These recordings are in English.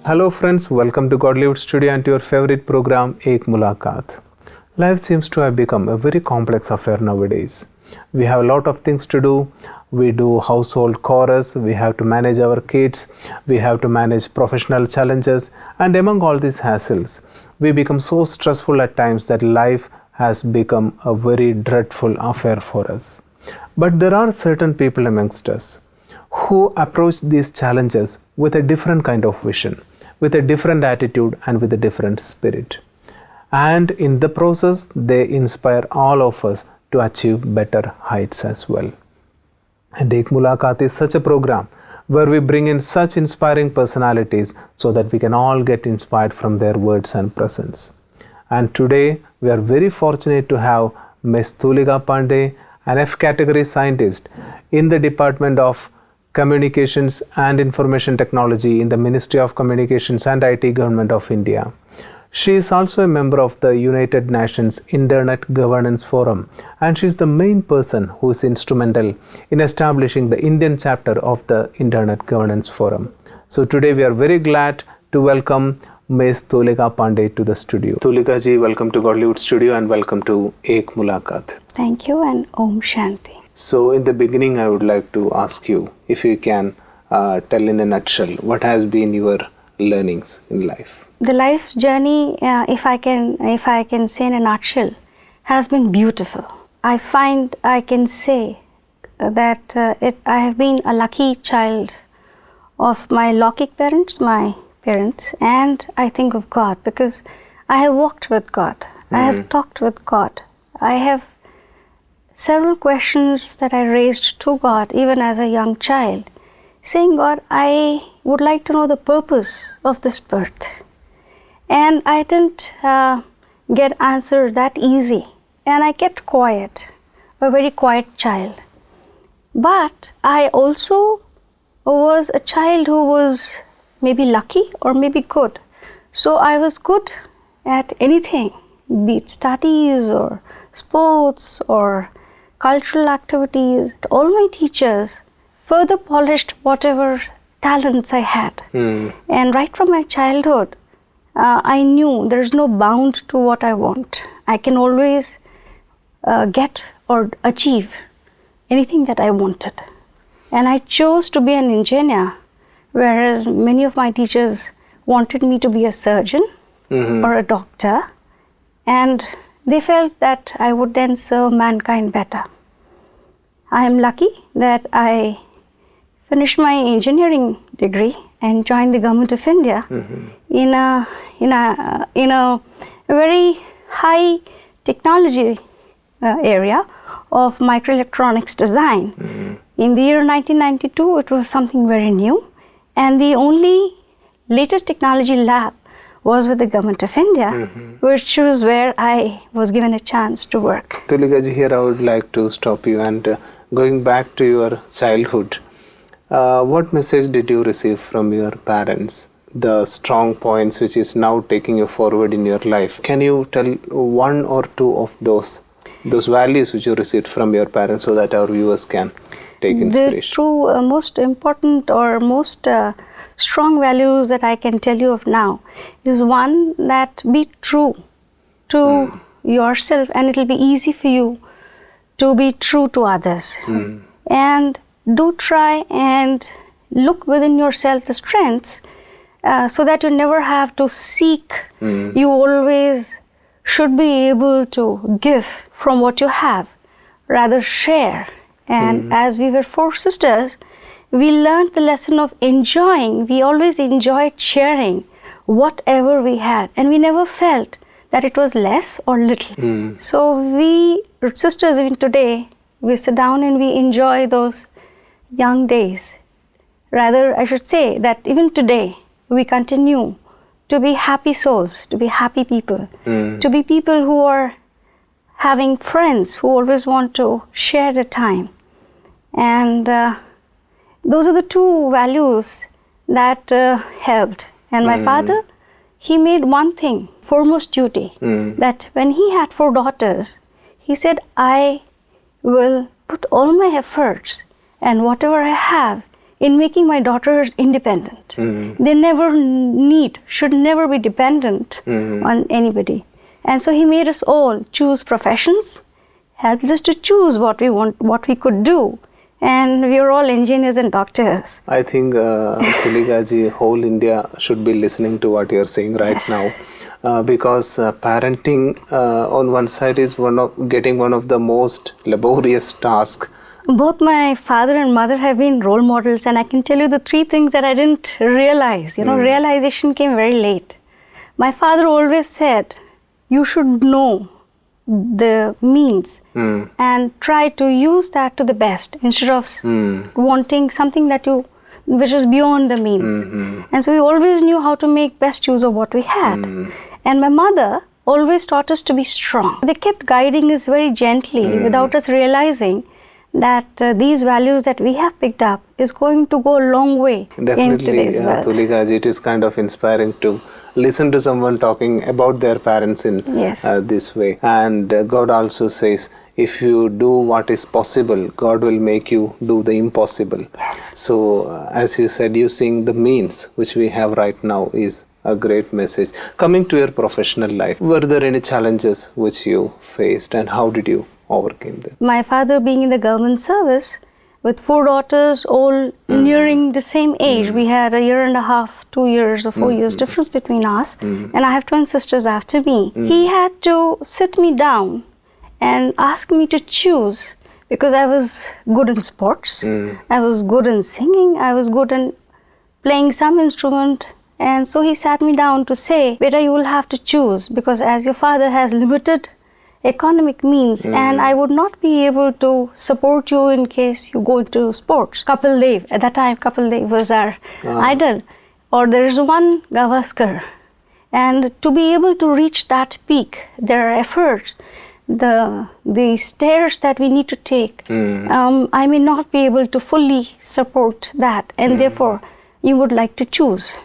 Hello friends, welcome to Godlywood Studio and to your favorite program, Ek Mulakaat. Life seems to have become a very complex affair nowadays. We have a lot of things to do. We do household chores, we have to manage our kids, we have to manage professional challenges, and among all these hassles, we become so stressful at times that life has become a very dreadful affair for us. But there are certain people amongst us who approach these challenges with a different kind of vision, with a different attitude and with a different spirit. And in the process, they inspire all of us to achieve better heights as well. And Ek Mulakaat is such a program where we bring in such inspiring personalities so that we can all get inspired from their words and presence. And today, we are very fortunate to have Ms. Tulika Pandey, an F category scientist in the Department of Communications and Information Technology in the Ministry of Communications and IT Government of India. She is also a member of the United Nations Internet Governance Forum, and she is the main person who is instrumental in establishing the Indian chapter of the Internet Governance Forum. So today we are very glad to welcome Ms. Tulika Pandey to the studio. Tulika ji, welcome to Godlywood Studio and welcome to Ek Mulakaat. Thank you and Om Shanti. So in the beginning, I would like to ask you if you can tell in a nutshell what has been your learnings in life. The life journey, if I can say in a nutshell, has been beautiful. I find I can say that I have been a lucky child of my Lokik parents, my parents, and I think of God because I have walked with God. I have talked with God. I have several questions that I raised to God even as a young child, saying, God, I would like to know the purpose of this birth. And I didn't get answered that easy. And I kept quiet, a very quiet child. But I also was a child who was maybe lucky or maybe good. So I was good at anything, be it studies or sports or cultural activities. All my teachers further polished whatever talents I had. And right from my childhood, I knew there is no bound to what I want. I can always get or achieve anything that I wanted. And I chose to be an engineer, whereas many of my teachers wanted me to be a surgeon or a doctor. And they felt that I would then serve mankind better. I am lucky that I finished my engineering degree and joined the Government of India in a very high technology area of microelectronics design. In the year 1992, it was something very new, and the only latest technology lab was with the Government of India, which was where I was given a chance to work. Tulika ji, here I would like to stop you and going back to your childhood, what message did you receive from your parents? The strong points which is now taking you forward in your life. Can you tell one or two of those values which you received from your parents so that our viewers can take inspiration? The true most important or most strong values that I can tell you of now is one, that be true to yourself, and it will be easy for you to be true to others. And do try and look within yourself the strengths so that you never have to seek. You always should be able to give from what you have, rather share. And as we were four sisters, we learned the lesson of enjoying. We always enjoyed sharing whatever we had, and we never felt that it was less or little. So we sisters, even today, we sit down and we enjoy those young days. Rather, I should say that even today, we continue to be happy souls, to be happy people, to be people who are having friends who always want to share their time. And those are the two values that helped. And my father, he made one thing, foremost duty, that when he had 4 daughters, he said, I will put all my efforts and whatever I have in making my daughters independent. They should never be dependent on anybody. And so he made us all choose professions, helped us to choose what we want, what we could do. And we are all engineers and doctors. I think, Tulika ji, whole India should be listening to what you're saying right now. Because parenting on one side is one of the most laborious tasks. Both my father and mother have been role models, and I can tell you the three things that I didn't realize. Realization came very late. My father always said, you should know the means and try to use that to the best instead of wanting something which is beyond the means. And so we always knew how to make best use of what we had. And my mother always taught us to be strong. They kept guiding us very gently without us realizing that these values that we have picked up is going to go a long way in today's world. Tulika ji, it is kind of inspiring to listen to someone talking about their parents in this way. And God also says, if you do what is possible, God will make you do the impossible. Yes. So, as you said, using the means which we have right now is a great message. Coming to your professional life, were there any challenges which you faced, and how did you overcame them? My father being in the government service with 4 daughters, all nearing the same age. We had a year and a half, 2 years or 4 years difference between us. And I have twin sisters after me. He had to sit me down and ask me to choose, because I was good in sports, I was good in singing, I was good in playing some instrument. And so he sat me down to say, beta, you will have to choose, because as your father has limited economic means and I would not be able to support you in case you go into sports. Kapil Dev, at that time Kapil Dev was our idol. Or there is one Gavaskar. And to be able to reach that peak, there are efforts, the stairs that we need to take. I may not be able to fully support that, and therefore you would like to choose.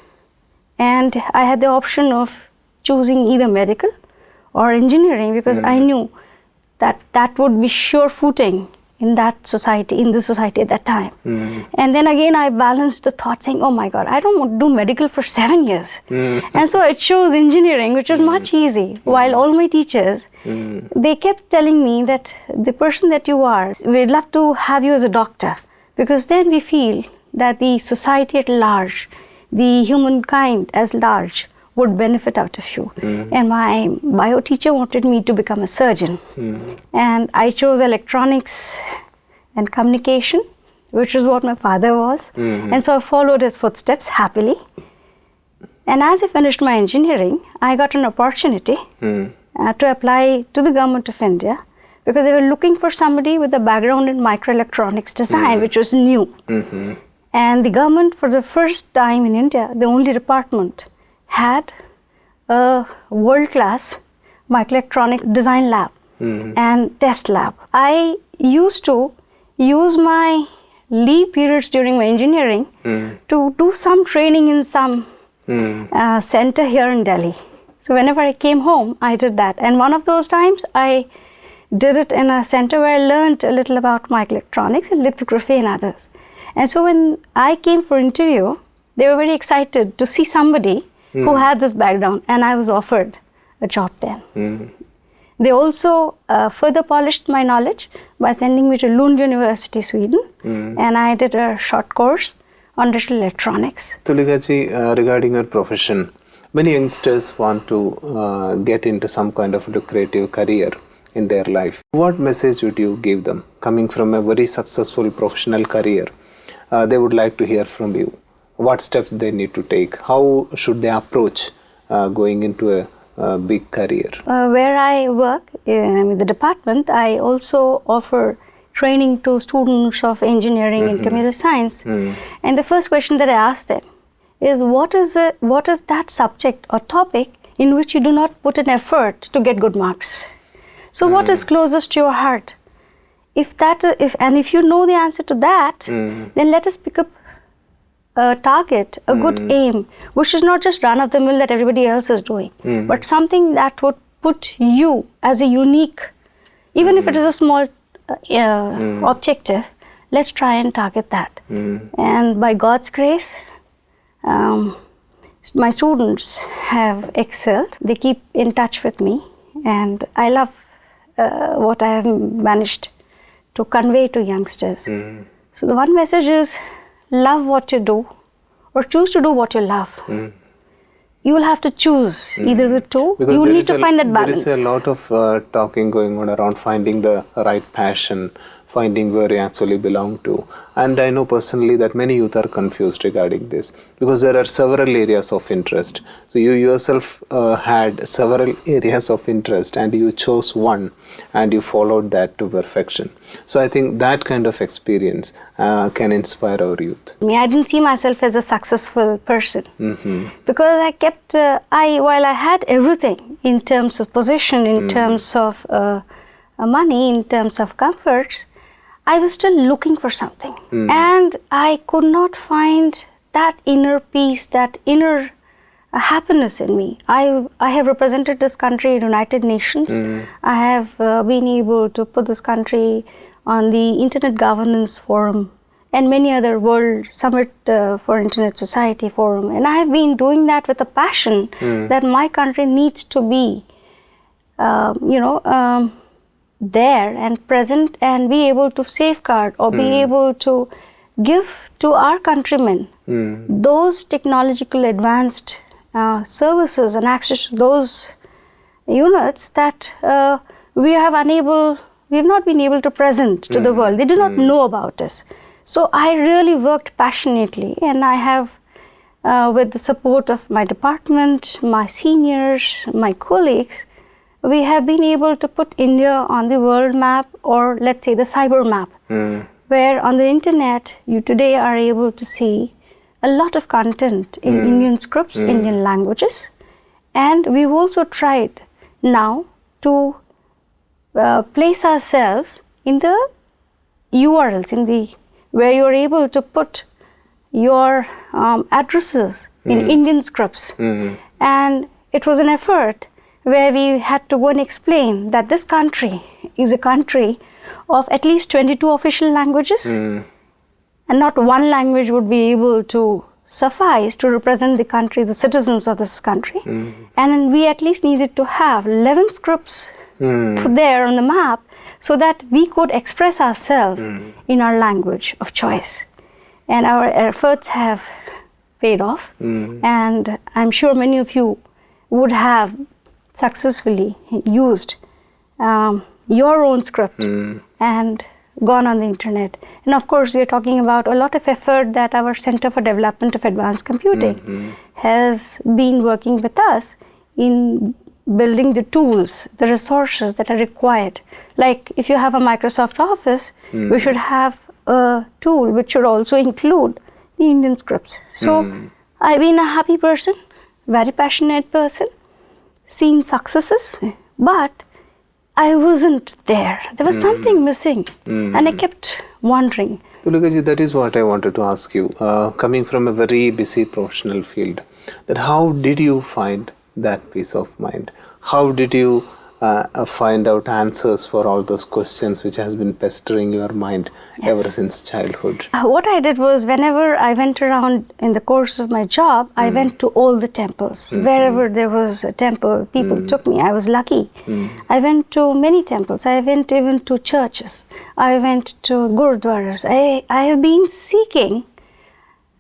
And I had the option of choosing either medical or engineering, because I knew that that would be sure footing in that society, in the society at that time. And then again I balanced the thought saying, oh my God, I don't want to do medical for 7 years. And so I chose engineering, which was much easy. While all my teachers, they kept telling me that the person that you are, we'd love to have you as a doctor, because then we feel that the society at large, the humankind as large, would benefit out of you. And my bio teacher wanted me to become a surgeon. And I chose electronics and communication, which is what my father was. And so I followed his footsteps happily. And as I finished my engineering, I got an opportunity to apply to the government of India, because they were looking for somebody with a background in microelectronics design, which was new. And the government, for the first time in India, the only department, had a world-class microelectronic design lab and test lab. I used to use my leave periods during my engineering to do some training in some center here in Delhi. So whenever I came home, I did that. And one of those times, I did it in a center where I learned a little about microelectronics and lithography and others. And so when I came for interview, they were very excited to see somebody who had this background, and I was offered a job then. They also further polished my knowledge by sending me to Lund University, Sweden, and I did a short course on digital electronics. Tulika ji, regarding your profession, many youngsters want to get into some kind of lucrative career in their life. What message would you give them, coming from a very successful professional career? They would like to hear from you. What steps they need to take? How should they approach going into a big career? Where I work in the department, I also offer training to students of engineering and computer science. And the first question that I ask them is, what is that subject or topic in which you do not put an effort to get good marks? So what is closest to your heart? If you know the answer to that, then let us pick up a target, a good aim, which is not just run of the mill that everybody else is doing, but something that would put you as a unique, even if it is a small objective, let's try and target that. And by God's grace, my students have excelled. They keep in touch with me, and I love what I have managed to convey to youngsters. So the one message is, love what you do, or choose to do what you love. You will have to choose either the two. Because you need to find that balance. There is a lot of talking going on around finding the right passion, finding where you actually belong to. And I know personally that many youth are confused regarding this, because there are several areas of interest. So you yourself had several areas of interest, and you chose one and you followed that to perfection. So I think that kind of experience can inspire our youth. I didn't see myself as a successful person because I kept, while I had everything in terms of position, in terms of money, in terms of comforts, I was still looking for something. And I could not find that inner peace, that inner happiness in me. I have represented this country in United Nations. I have been able to put this country on the Internet Governance Forum and many other World Summit for Internet Society Forum. And I have been doing that with a passion that my country needs to be, there and present and be able to safeguard or be able to give to our countrymen those technological advanced services and access to those units that we have not been able to present to the world. They do not know about us. So I really worked passionately, and I have, with the support of my department, my seniors, my colleagues, we have been able to put India on the world map, or let's say the cyber map, where on the internet you today are able to see a lot of content in Indian scripts, Indian languages. And we've also tried now to place ourselves in the URLs, where you're able to put your addresses in Indian scripts. And it was an effort where we had to go and explain that this country is a country of at least 22 official languages, and not one language would be able to suffice to represent the country, the citizens of this country. And we at least needed to have 11 scripts put there on the map so that we could express ourselves in our language of choice. And our efforts have paid off, and I'm sure many of you would have successfully used your own script and gone on the internet. And of course, we are talking about a lot of effort that our Center for Development of Advanced Computing has been working with us in building the tools, the resources that are required. Like if you have a Microsoft Office, we should have a tool which should also include the Indian scripts. So I've been a happy person, very passionate person, seen successes, but I wasn't there. There was something missing, and I kept wondering. Tulika ji, that is what I wanted to ask you. Coming from a very busy professional field, that how did you find that peace of mind? How did you find out answers for all those questions which has been pestering your mind ever since childhood? What I did was, whenever I went around in the course of my job, I went to all the temples. Wherever there was a temple, people took me. I was lucky. I went to many temples. I went even to churches. I went to gurudwaras. I have been seeking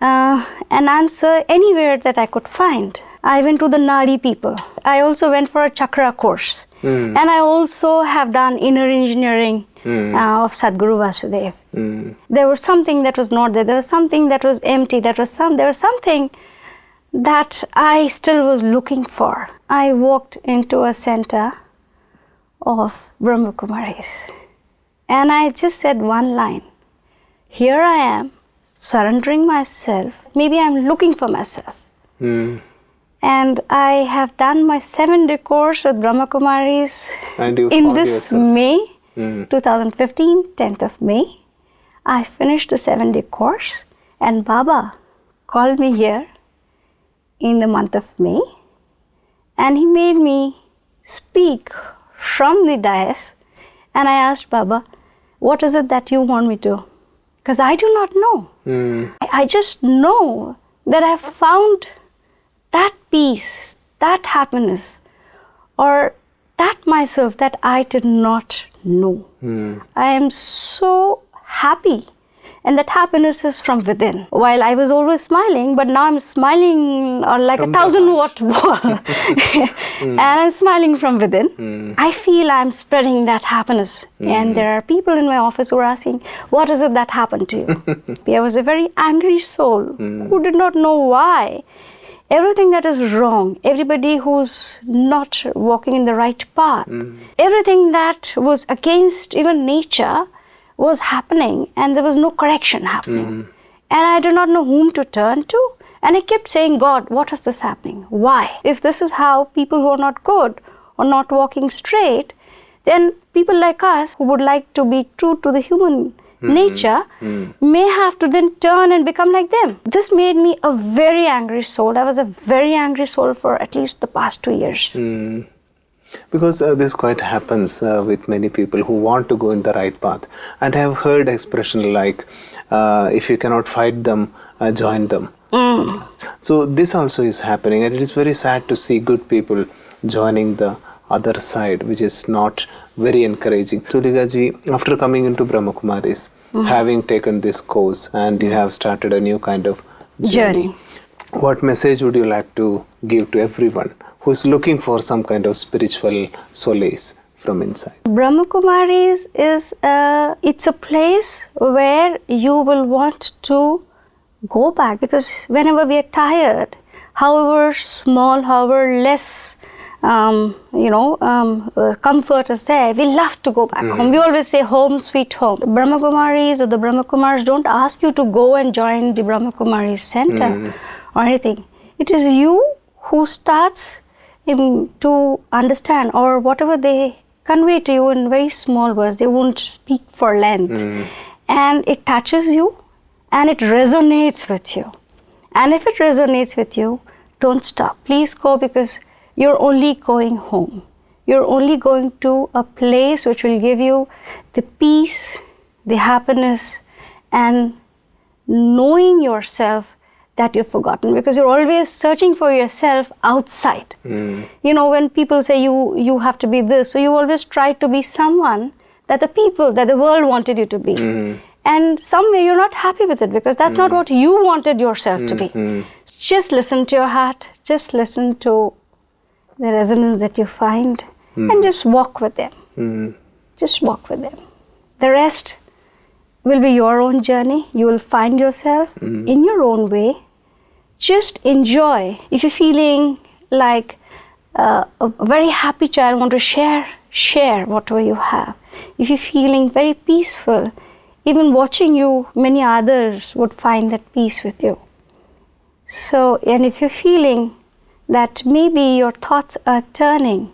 an answer anywhere that I could find. I went to the Nadi people. I also went for a chakra course. And I also have done inner engineering of Sadhguru Vasudev. There was something that was not there. There was something that was empty. There was something that I still was looking for. I walked into a center of Brahma Kumaris, and I just said one line. Here I am, surrendering myself. Maybe I'm looking for myself. And I have done my 7-day course with Brahma Kumaris in this May 2015, 10th of May. I finished the 7-day course, and Baba called me here in the month of May, and he made me speak from the dais, and I asked Baba, what is it that you want me to? Because I do not know. I just know that I have found that peace, that happiness, or that myself that I did not know. I am so happy. And that happiness is from within. While I was always smiling, but now I'm smiling like from a 1,000-watt ball. And I'm smiling from within. I feel I'm spreading that happiness. And there are people in my office who are asking, what is it that happened to you? I was a very angry soul who did not know why. Everything that is wrong, everybody who's not walking in the right path, everything that was against even nature was happening, and there was no correction happening. And I did not know whom to turn to. And I kept saying, God, what is this happening? Why? If this is how people who are not good or not walking straight, then people like us who would like to be true to the human nature may have to then turn and become like them. This made me a very angry soul. I was a very angry soul for at least the past 2 years. Because this quite happens with many people who want to go in the right path. And I have heard expression like, if you cannot fight them, join them. So this also is happening, and it is very sad to see good people joining the other side, which is not very encouraging. Tulika ji, after coming into Brahma Kumaris, having taken this course, and you have started a new kind of journey. What message would you like to give to everyone who is looking for some kind of spiritual solace from inside? Brahma Kumaris is it's a place where you will want to go back, because whenever we are tired, however small, however less comfort is there, we love to go back home. We always say home sweet home. Brahma Kumaris or the Brahma Kumars don't ask you to go and join the Brahma Kumaris center or anything. It is you who starts to understand, or whatever they convey to you in very small words. They won't speak for length. And it touches you and it resonates with you. And if it resonates with you, don't stop. Please go, because you're only going home. You're only going to a place which will give you the peace, the happiness, and knowing yourself that you've forgotten, because you're always searching for yourself outside. When people say you have to be this, so you always try to be someone that the world wanted you to be. And somewhere you're not happy with it, because that's not what you wanted yourself to be. Just listen to your heart, just listen to the resonance that you find, and just walk with them. Just walk with them. The rest will be your own journey. You will find yourself in your own way. Just enjoy. If you're feeling like a very happy child, want to share whatever you have. If you're feeling very peaceful, even watching you, many others would find that peace with you. So, and if you're feeling that maybe your thoughts are turning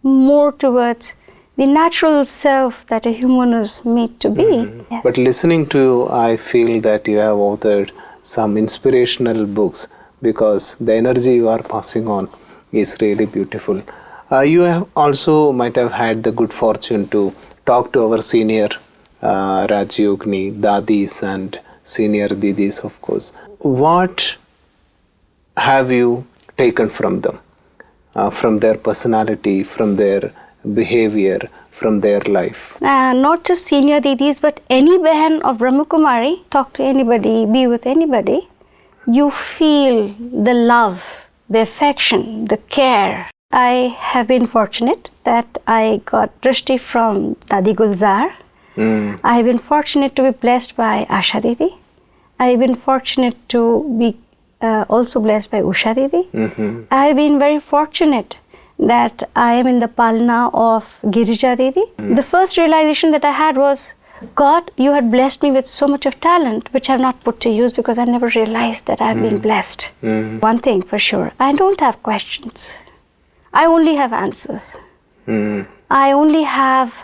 more towards the natural self that a human is made to be. Yes. But listening to you, I feel that you have authored some inspirational books, because the energy you are passing on is really beautiful. You have also might have had the good fortune to talk to our senior Rajyogini, Dadis and senior Didis, of course. What have you taken from them? From their personality, from their behavior, from their life? Not just senior Didis, but any Behan of Brahma Kumari, talk to anybody, be with anybody, you feel the love, the affection, the care. I have been fortunate that I got Drishti from Dadi Gulzar. I have been fortunate to be blessed by Asha Didi. I have been fortunate to be also blessed by Usha Didi. I have been very fortunate that I am in the Palna of Girija Didi. The first realization that I had was, God, you had blessed me with so much of talent which I have not put to use, because I never realized that I have been blessed. One thing for sure, I don't have questions. I only have answers. I only have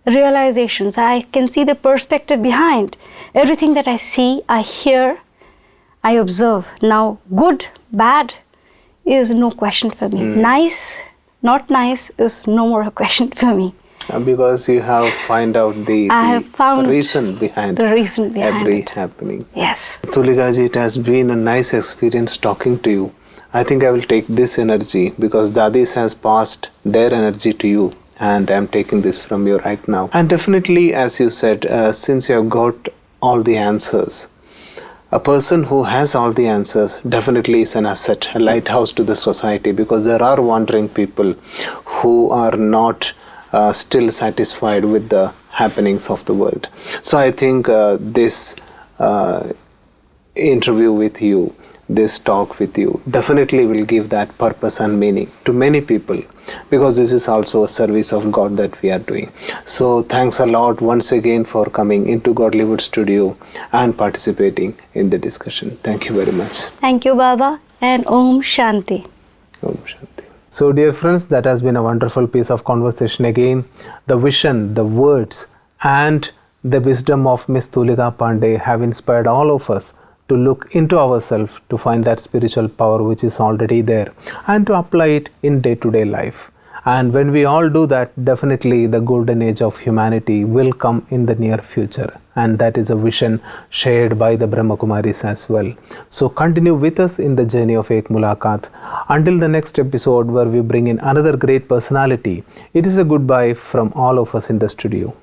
realizations. I can see the perspective behind everything that I see, I hear, I observe. Now, good, bad is no question for me. Nice, not nice is no more a question for me. Because you have find out the found reason behind the reason behind every it. happening. Yes. Tulika ji, it has been a nice experience talking to you. I think I will take this energy because Dadis has passed their energy to you, and I'm taking this from you right now. And definitely, as you said, since you have got all the answers, a person who has all the answers definitely is an asset, a lighthouse to the society, because there are wandering people who are not still satisfied with the happenings of the world. So I think this interview with you, this talk with you definitely will give that purpose and meaning to many people, because this is also a service of God that we are doing. So thanks a lot once again for coming into Godlywood Studio and participating in the discussion. Thank you very much. Thank you, Baba, and Om Shanti. Om Shanti. So dear friends, that has been a wonderful piece of conversation again. The vision, the words and the wisdom of Miss Tulika Pandey have inspired all of us to look into ourselves to find that spiritual power which is already there and to apply it in day-to-day life. And when we all do that, definitely the golden age of humanity will come in the near future. And that is a vision shared by the Brahma Kumaris as well. So continue with us in the journey of Ek Mulakaat. Until the next episode where we bring in another great personality, it is a goodbye from all of us in the studio.